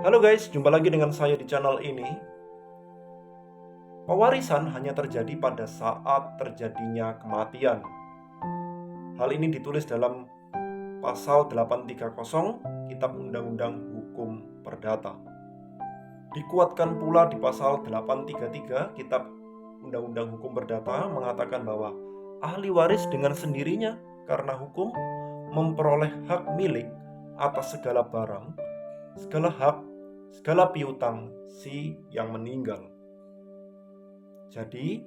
Halo guys, jumpa lagi dengan saya di channel ini. Pewarisan hanya terjadi pada saat terjadinya kematian. Hal ini ditulis dalam pasal 830 Kitab Undang-Undang Hukum Perdata. Dikuatkan pula di pasal 833 Kitab Undang-Undang Hukum Perdata mengatakan bahwa ahli waris dengan sendirinya karena hukum memperoleh hak milik atas segala barang, segala hak, segala piutang si yang meninggal. Jadi,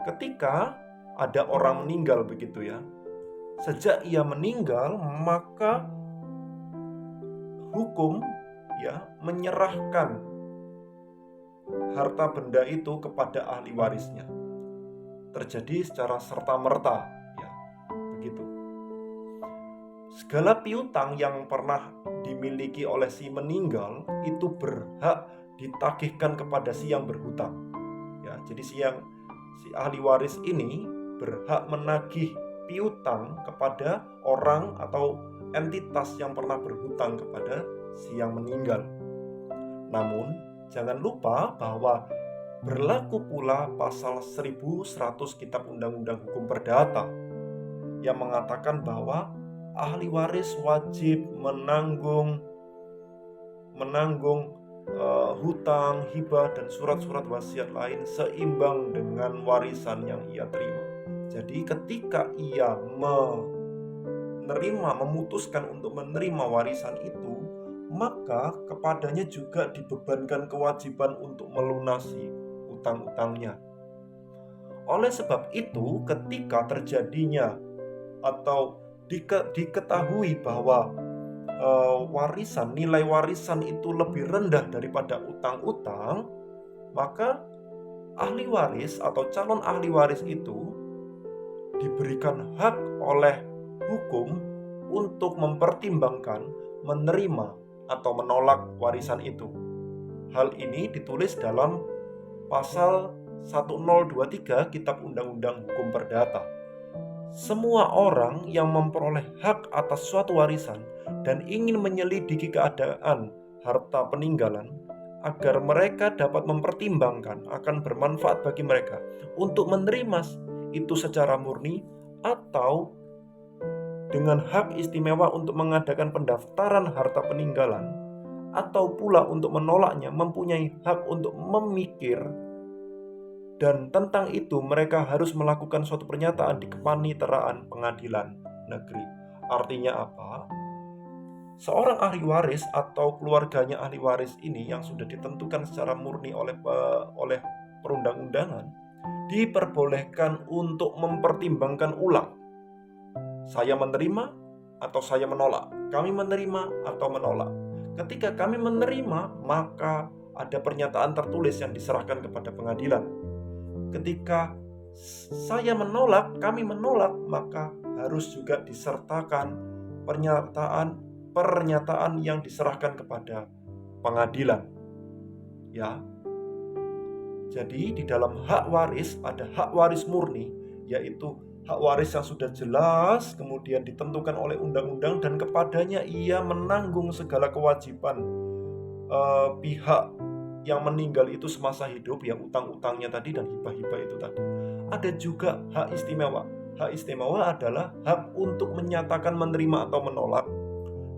ketika ada orang meninggal begitu ya, sejak ia meninggal maka hukum ya menyerahkan harta benda itu kepada ahli warisnya. Terjadi secara serta-merta ya, begitu. Segala piutang yang pernah dimiliki oleh si meninggal itu berhak ditagihkan kepada si yang berhutang. Ya, jadi si ahli waris ini berhak menagih piutang kepada orang atau entitas yang pernah berhutang kepada si yang meninggal. Namun, jangan lupa bahwa berlaku pula pasal 1100 Kitab Undang-Undang Hukum Perdata yang mengatakan bahwa ahli waris wajib menanggung hutang, hibah, dan surat-surat wasiat lain seimbang dengan warisan yang ia terima. Jadi ketika ia memutuskan untuk menerima warisan itu, maka kepadanya juga dibebankan kewajiban untuk melunasi utang-utangnya. Oleh sebab itu, ketika terjadinya atau diketahui bahwa nilai warisan itu lebih rendah daripada utang-utang, maka ahli waris atau calon ahli waris itu diberikan hak oleh hukum untuk mempertimbangkan menerima atau menolak warisan itu. Hal ini ditulis dalam pasal 1023 Kitab Undang-Undang Hukum Perdata. Semua orang yang memperoleh hak atas suatu warisan dan ingin menyelidiki keadaan harta peninggalan agar mereka dapat mempertimbangkan akan bermanfaat bagi mereka untuk menerima itu secara murni atau dengan hak istimewa untuk mengadakan pendaftaran harta peninggalan atau pula untuk menolaknya, mempunyai hak untuk memikir. Dan tentang itu mereka harus melakukan suatu pernyataan di kepaniteraan pengadilan negeri. Artinya apa? Seorang ahli waris atau keluarganya ahli waris ini yang sudah ditentukan secara murni oleh perundang-undangan diperbolehkan untuk mempertimbangkan ulang. Saya menerima atau saya menolak. Kami menerima atau menolak. Ketika kami menerima, maka ada pernyataan tertulis yang diserahkan kepada pengadilan. Ketika saya menolak, kami menolak, maka harus juga disertakan pernyataan yang diserahkan kepada pengadilan. Ya. Jadi di dalam hak waris ada hak waris murni, yaitu hak waris yang sudah jelas kemudian ditentukan oleh undang-undang dan kepadanya ia menanggung segala kewajiban pihak yang meninggal itu semasa hidup, ya utang-utangnya tadi dan hibah-hibah itu tadi. Ada juga hak istimewa. Hak istimewa adalah hak untuk menyatakan menerima atau menolak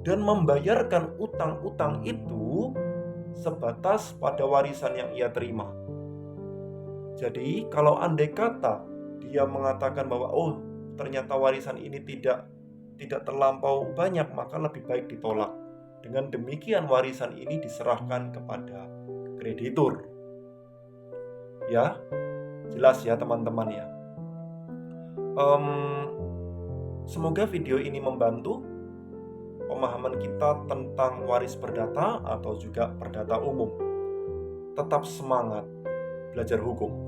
dan membayarkan utang-utang itu sebatas pada warisan yang ia terima. Jadi kalau andai kata dia mengatakan bahwa ternyata warisan ini tidak terlampau banyak, maka lebih baik ditolak. Dengan demikian warisan ini diserahkan kepada kreditur. Ya, jelas ya teman-teman ya. Semoga video ini membantu pemahaman kita tentang waris perdata atau juga perdata umum. Tetap semangat belajar hukum.